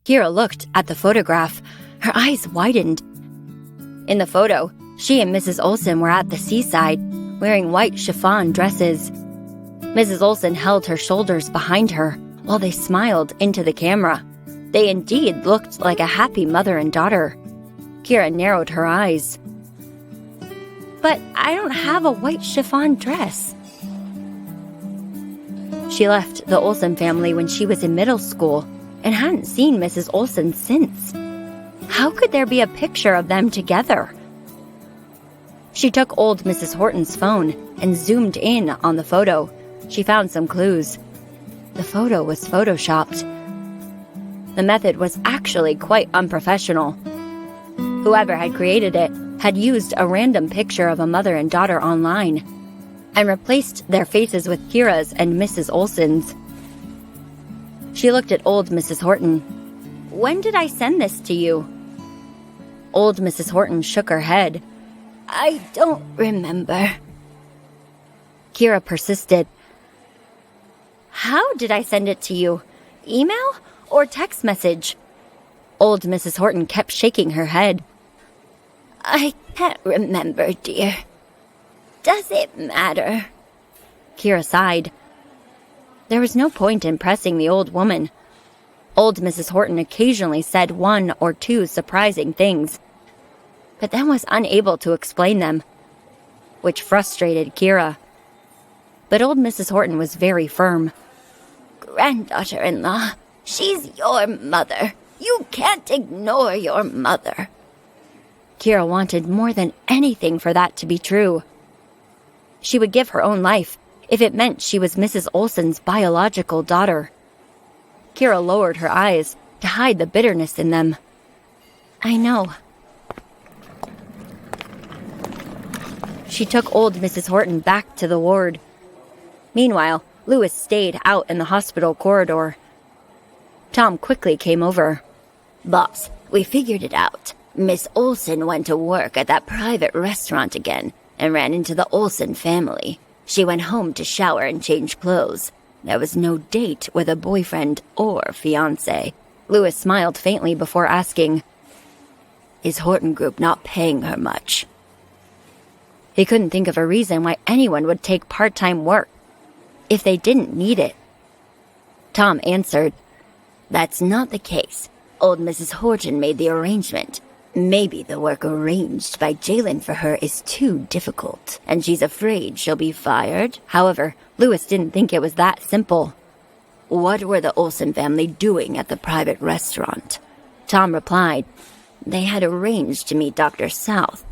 Kira looked at the photograph. Her eyes widened. In the photo, she and Mrs. Olsen were at the seaside, wearing white chiffon dresses. Mrs. Olsen held her shoulders behind her while they smiled into the camera. They indeed looked like a happy mother and daughter. Kira narrowed her eyes. "But I don't have a white chiffon dress." She left the Olsen family when she was in middle school and hadn't seen Mrs. Olsen since. How could there be a picture of them together? She took old Mrs. Horton's phone and zoomed in on the photo. She found some clues. The photo was photoshopped. The method was actually quite unprofessional. Whoever had created it had used a random picture of a mother and daughter online and replaced their faces with Kira's and Mrs. Olsen's. She looked at old Mrs. Horton. "When did I send this to you?" Old Mrs. Horton shook her head. "I don't remember." Kira persisted. "How did I send it to you? Email or text message?" Old Mrs. Horton kept shaking her head. "I can't remember, dear. Does it matter?" Kira sighed. There was no point in pressing the old woman. Old Mrs. Horton occasionally said one or two surprising things, but then was unable to explain them, which frustrated Kira. But old Mrs. Horton was very firm. "Granddaughter-in-law, she's your mother. You can't ignore your mother." Kira wanted more than anything for that to be true. She would give her own life if it meant she was Mrs. Olsen's biological daughter. Kira lowered her eyes to hide the bitterness in them. "I know." She took old Mrs. Horton back to the ward. Meanwhile, Louis stayed out in the hospital corridor. Tom quickly came over. "Boss, we figured it out. Miss Olsen went to work at that private restaurant again and ran into the Olsen family. She went home to shower and change clothes. There was no date with a boyfriend or fiancé." Louis smiled faintly before asking, "Is Horton Group not paying her much?" He couldn't think of a reason why anyone would take part-time work if they didn't need it. Tom answered, "That's not the case. Old Mrs. Horton made the arrangement. Maybe the work arranged by Jalen for her is too difficult, and she's afraid she'll be fired." However, Louis didn't think it was that simple. "What were the Olsen family doing at the private restaurant?" Tom replied, "They had arranged to meet Dr. South.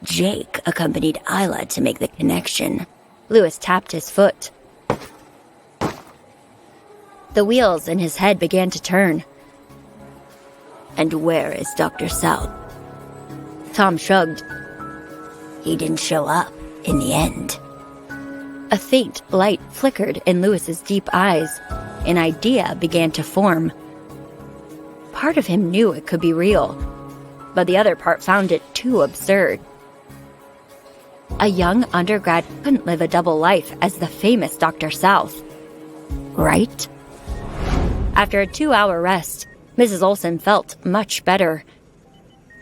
Jake accompanied Isla to make the connection." Louis tapped his foot. The wheels in his head began to turn. "And where is Dr. South?" Tom shrugged. "He didn't show up in the end." A faint light flickered in Louis's deep eyes. An idea began to form. Part of him knew it could be real, but the other part found it too absurd. A young undergrad couldn't live a double life as the famous Dr. South, right? After a 2-hour rest, Mrs. Olsen felt much better.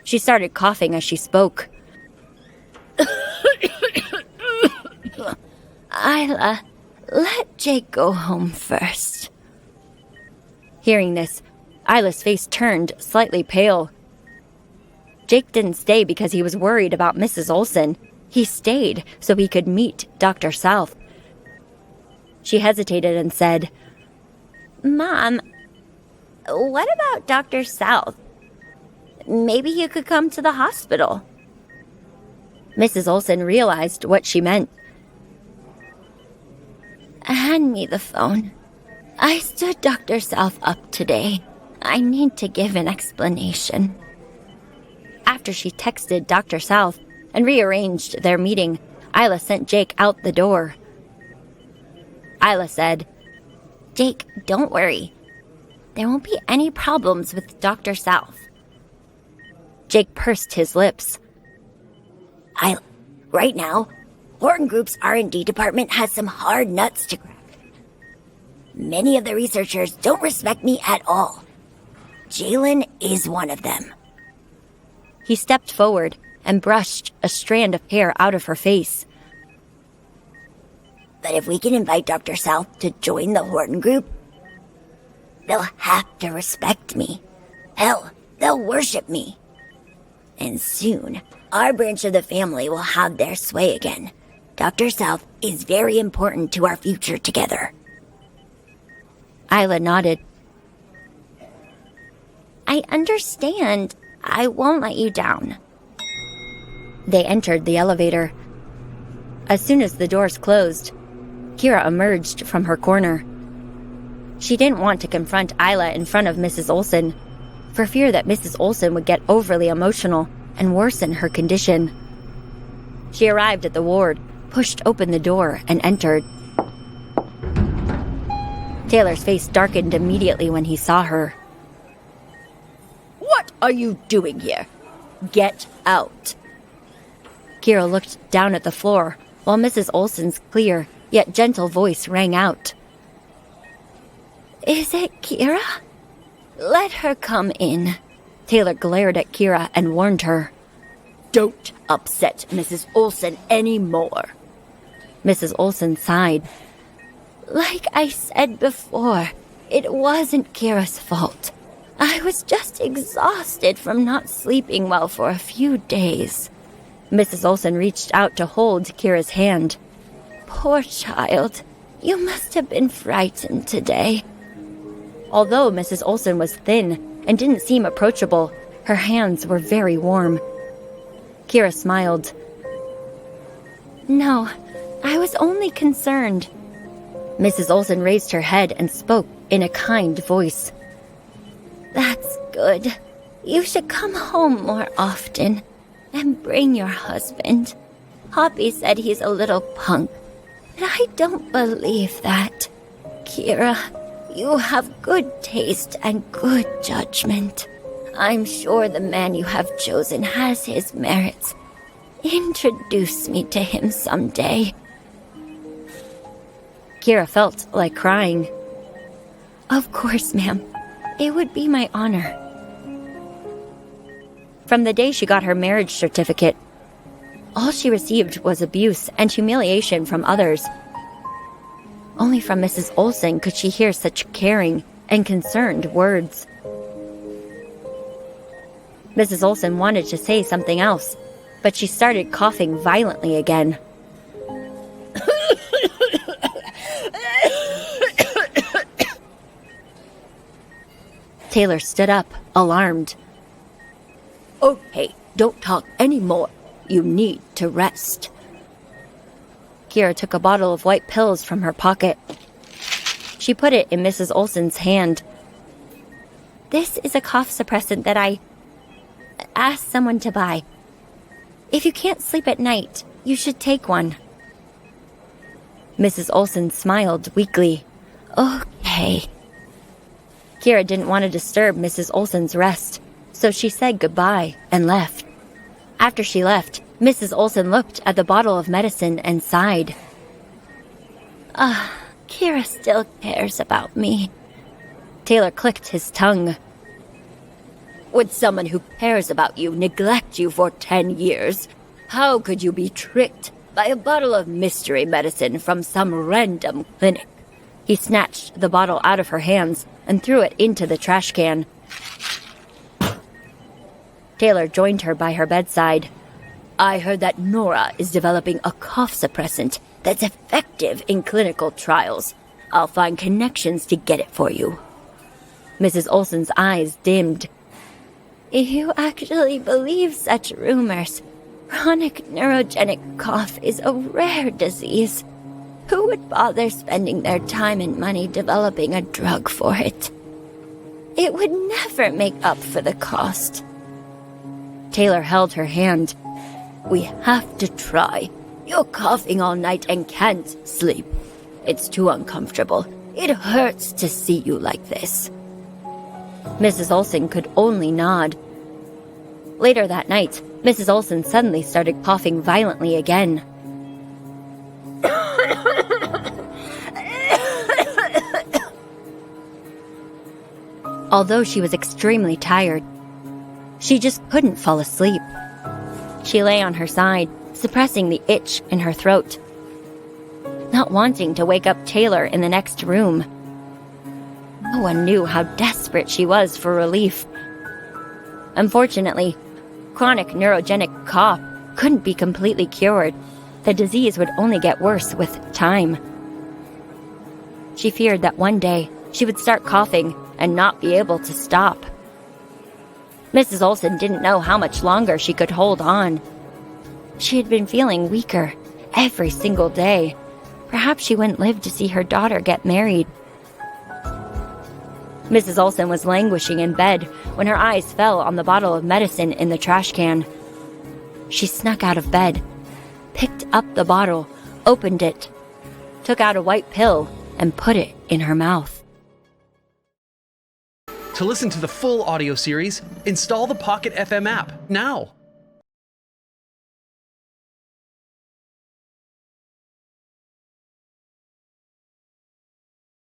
She started coughing as she spoke. "Isla, let Jake go home first." Hearing this, Isla's face turned slightly pale. Jake didn't stay because he was worried about Mrs. Olsen. He stayed so he could meet Dr. South. She hesitated and said, "Mom, what about Dr. South? Maybe you could come to the hospital." Mrs. Olsen realized what she meant. "Hand me the phone. I stood Dr. South up today. I need to give an explanation." After she texted Dr. South and rearranged their meeting, Isla sent Jake out the door. Isla said, "Jake, don't worry. There won't be any problems with Dr. South." Jake pursed his lips. "Isla, right now, Horton Group's R&D department has some hard nuts to crack. Many of the researchers don't respect me at all. Jalen is one of them. He stepped forward and brushed a strand of hair out of her face. But if we can invite Dr. South to join the Horton group, they'll have to respect me. Hell, they'll worship me. And soon, our branch of the family will have their sway again. Dr. South is very important to our future together. Isla nodded. I understand. I won't let you down. They entered the elevator. As soon as the doors closed, Kira emerged from her corner. She didn't want to confront Isla in front of Mrs. Olsen, for fear that Mrs. Olsen would get overly emotional and worsen her condition. She arrived at the ward, pushed open the door, and entered. Taylor's face darkened immediately when he saw her. What are you doing here? Get out. Kira looked down at the floor, while Mrs. Olsen's clear, yet gentle voice rang out. Is it Kira? Let her come in. Taylor glared at Kira and warned her. Don't upset Mrs. Olsen anymore. Mrs. Olsen sighed. Like I said before, it wasn't Kira's fault. I was just exhausted from not sleeping well for a few days. Mrs. Olsen reached out to hold Kira's hand. Poor child. You must have been frightened today. Although Mrs. Olsen was thin and didn't seem approachable, her hands were very warm. Kira smiled. No, I was only concerned. Mrs. Olsen raised her head and spoke in a kind voice. That's good. You should come home more often and bring your husband. Poppy said he's a little punk, but I don't believe that. Kira, you have good taste and good judgment. I'm sure the man you have chosen has his merits. Introduce me to him someday. Kira felt like crying. Of course, ma'am. It would be my honor. From the day she got her marriage certificate, all she received was abuse and humiliation from others. Only from Mrs. Olsen could she hear such caring and concerned words. Mrs. Olsen wanted to say something else, but she started coughing violently again. Taylor stood up, alarmed. Okay, don't talk anymore. You need to rest. Kira took a bottle of white pills from her pocket. She put it in Mrs. Olsen's hand. This is a cough suppressant that I asked someone to buy. If you can't sleep at night, you should take one. Mrs. Olsen smiled weakly. Okay. Kira didn't want to disturb Mrs. Olsen's rest, so she said goodbye and left. After she left, Mrs. Olsen looked at the bottle of medicine and sighed. Kira still cares about me. Taylor clicked his tongue. Would someone who cares about you neglect you for 10 years? How could you be tricked by a bottle of mystery medicine from some random clinic? He snatched the bottle out of her hands and threw it into the trash can. Taylor joined her by her bedside. I heard that Nora is developing a cough suppressant that's effective in clinical trials. I'll find connections to get it for you. Mrs. Olsen's eyes dimmed. You actually believe such rumors? Chronic neurogenic cough is a rare disease. Who would bother spending their time and money developing a drug for it? It would never make up for the cost. Taylor held her hand. We have to try. You're coughing all night and can't sleep. It's too uncomfortable. It hurts to see you like this. Mrs. Olsen could only nod. Later that night, Mrs. Olsen suddenly started coughing violently again. although she was extremely tired. She just couldn't fall asleep. She lay on her side, suppressing the itch in her throat, not wanting to wake up Taylor in the next room. No one knew how desperate she was for relief. Unfortunately, chronic neurogenic cough couldn't be completely cured. The disease would only get worse with time. She feared that one day she would start coughing and not be able to stop. Mrs. Olson didn't know how much longer she could hold on. She had been feeling weaker every single day. Perhaps she wouldn't live to see her daughter get married. Mrs. Olson was languishing in bed when her eyes fell on the bottle of medicine in the trash can. She snuck out of bed, picked up the bottle, opened it, took out a white pill, and put it in her mouth. To listen to the full audio series, install the Pocket FM app now.